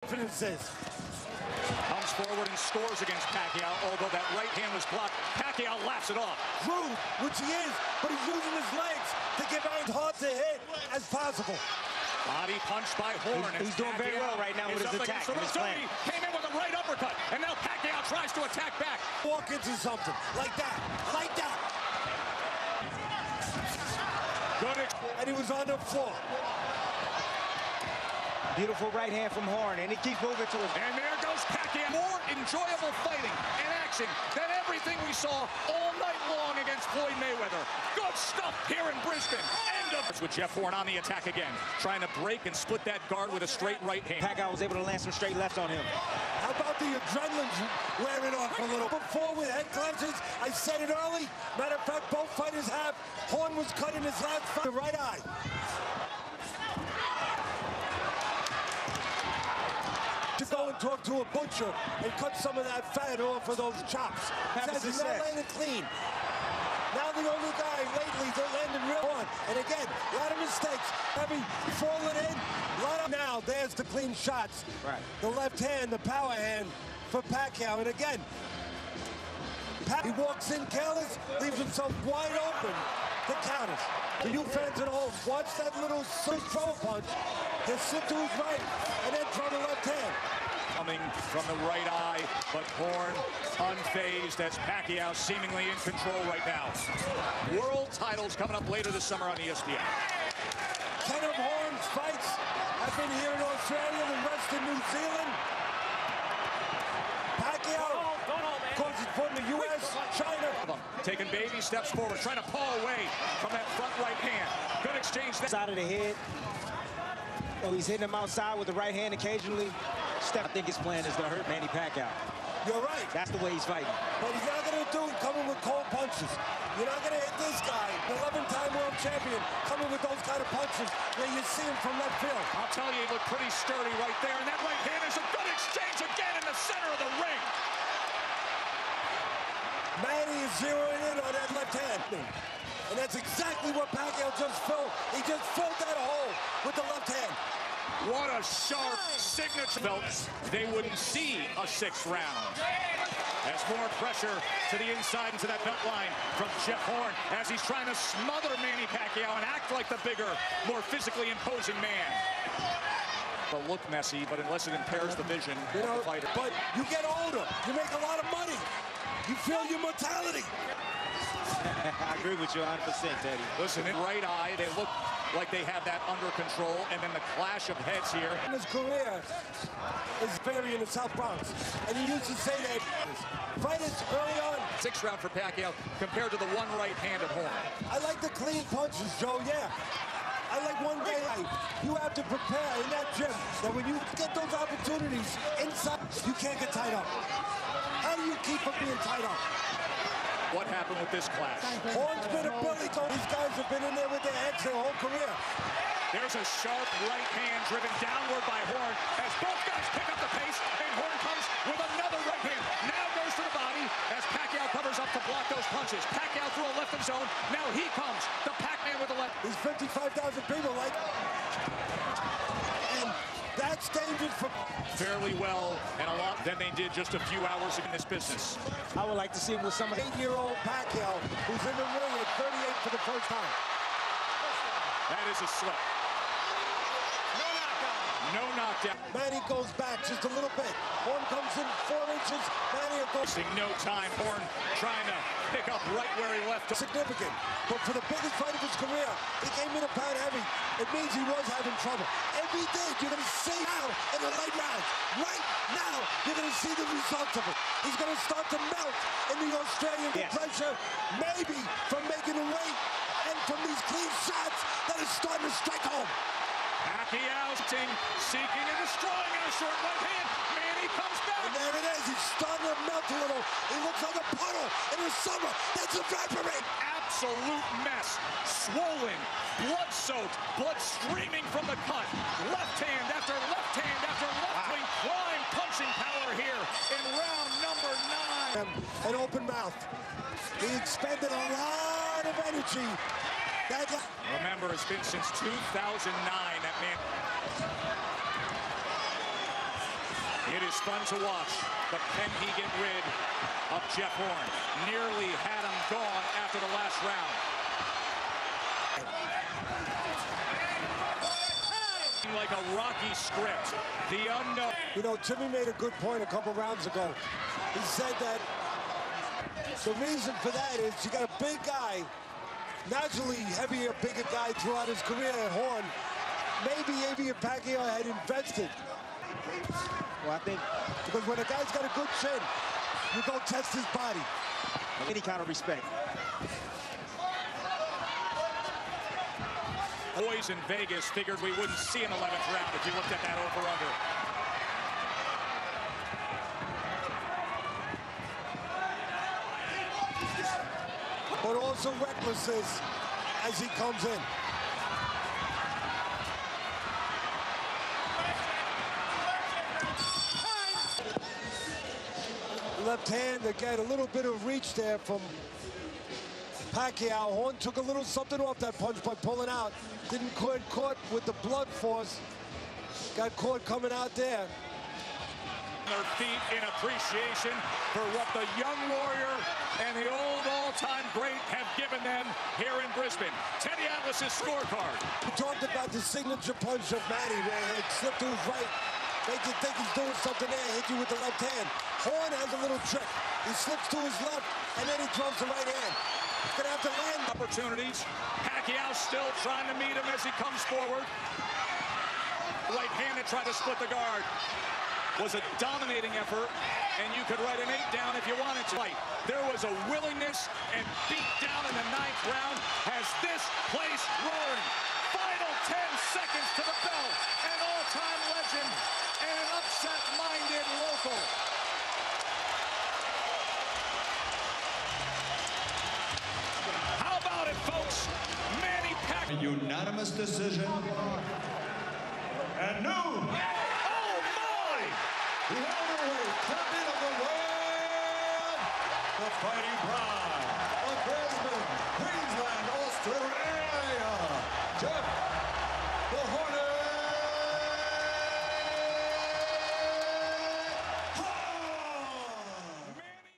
Confidence is. Comes forward and scores against Pacquiao, although that right hand was blocked. Pacquiao laughs it off. Rude, which he is, but he's using his legs to give as hard to hit as possible. Body punch by Horn. He's doing very well right now with his attack. Came in with a right uppercut, and now Pacquiao tries to attack back. Walk into something like that, like that. Good. And he was on the floor. Beautiful right hand from Horn, and he keeps moving to his... And there goes Pacquiao. More enjoyable fighting and action than everything we saw all night long against Floyd Mayweather. Good stuff here in Brisbane. End of... With Jeff Horn on the attack again, trying to break and split that guard with a straight right hand. Pacquiao was able to land some straight lefts on him. How about the adrenaline wearing off a little? Before with head clenches, I said it early. Matter of fact, both fighters have. Horn was cut in his last fight, the right eye. To go and talk to a butcher and cut some of that fat off of those chops. Says he's not landing clean. Now the only guy lately to landing real on. And again, a lot of mistakes. Heavy falling in. Now there's the clean shots. Right. The left hand, the power hand for Pacquiao. And again, he walks in careless, leaves himself wide open to counters. For you fans at home, watch that little throw punch. He'll slip to his right and then throw the left hand. Coming from the right eye, but Horn unfazed as Pacquiao seemingly in control right now. World titles coming up later this summer on ESPN. 10 of Horn's fights have been here in Australia, the rest in New Zealand. Pacquiao, of course, he's from the U.S., China. Taking baby steps forward, trying to paw away from that front right hand. Good exchange. Side of the head. Oh, he's hitting him outside with the right hand occasionally. I think his plan is to hurt Manny Pacquiao. You're right. That's the way he's fighting. But he's not going to do it coming with cold punches. You're not going to hit this guy, the 11-time world champion, coming with those kind of punches where you see him from left field. I'll tell you, he looked pretty sturdy right there. And that right hand is a good exchange again in the center of the ring. Manny is zeroing in on that left hand. And that's exactly what Pacquiao just filled. He just filled that hole with the left hand. What a sharp signature. Belts, they wouldn't see a 6th round. As more pressure to the inside into that belt line from Jeff Horn as he's trying to smother Manny Pacquiao and act like the bigger, more physically imposing man. They'll look messy, but unless it impairs the vision of the fighter. But you get older, you make a lot of money. You feel your mortality. I agree with you 100%, Teddy. Listen, in right eye, they look like they have that under control, and then the clash of heads here. His career is very in the South Bronx, and he used to say that fighters early on. 6th round for Pacquiao compared to the one right hand of Horn. I like the clean punches, Joe, yeah. I like one day you have to prepare in that gym that when you get those opportunities inside, you can't get tied up. How do you keep from being tied up? What happened with this clash? Horn's been a bully. These guys have been in there with their heads their whole career. There's a sharp right hand driven downward by Horn as both guys pick up the pace, and Horn comes with another right hand. Now goes to the body as Pacquiao covers up to block those punches. Pacquiao through a left of zone. Now he comes, the Pac-Man with the left. These 55,000 people like... And that's dangerous for... Fairly well, and a lot than they did just a few hours in this business. I would like to see him with some of the 8-year-old Pacquiao who's in the ring at 38 for the first time. That is a slip. No knockdown. Manny goes back just a little bit. Horn comes in 4 inches. Manny goes... No time. Horn trying to pick up right where he left. Significant. But for the biggest fight of his career, he came in a pound heavy. It means he was having trouble. Every day, you're going to see now in the late rounds. Right now, you're going to see the results of it. He's going to start to melt in the Australian pressure, maybe from making a weight and from these clean shots that is starting to strike home. Pacquiao seeking and destroying in a short right hand. Manny comes back. And there it is. He's starting to melt a little. He looks like a puddle in the summer that's evaporating. Absolute mess. Swollen, blood-soaked, blood streaming from the cut. Left hand after left hand after left wing. Prime punching power here in round number 9. An open mouth. He expended a lot of energy. Remember, it's been since 2009 that man. It is fun to watch, but can he get rid of Jeff Horn? Nearly had him gone after the last round. Like a Rocky script, the unknown. You know, Timmy made a good point a couple rounds ago. He said that the reason for that is you got a big guy, naturally heavier, bigger guy throughout his career at Horn. Maybe if Pacquiao had invested. Well, I think because when a guy's got a good chin, you go test his body. Any kind of respect. Boys in Vegas figured we wouldn't see an 11th round if you looked at that over-under. But also recklessness as he comes in. Left hand, again, a little bit of reach there from Pacquiao. Horn took a little something off that punch by pulling out. Didn't get caught with the blood force. Got caught coming out there. Their feet in appreciation for what the young warrior and the old all-time great have given them here in Brisbane. Teddy Atlas's scorecard. We talked about the signature punch of Manny where it slipped to his right. Make you think he's doing something there, hit you with the left hand. Horn has a little trick. He slips to his left, and then he throws the right hand. He's gonna have to land. Opportunities. Pacquiao still trying to meet him as he comes forward. Right hand to try to split the guard. Was a dominating effort, and you could write an 8 down if you wanted to. There was a willingness and beat down in the 9th round. Has this place roaring. Final 10 seconds to the bell. An all-time legend and an upset-minded local. How about it, folks? Manny Pacquiao. Unanimous decision. And new. The heavyweight champion of the world, the fighting pride of Brisbane, Queensland, Australia, Jeff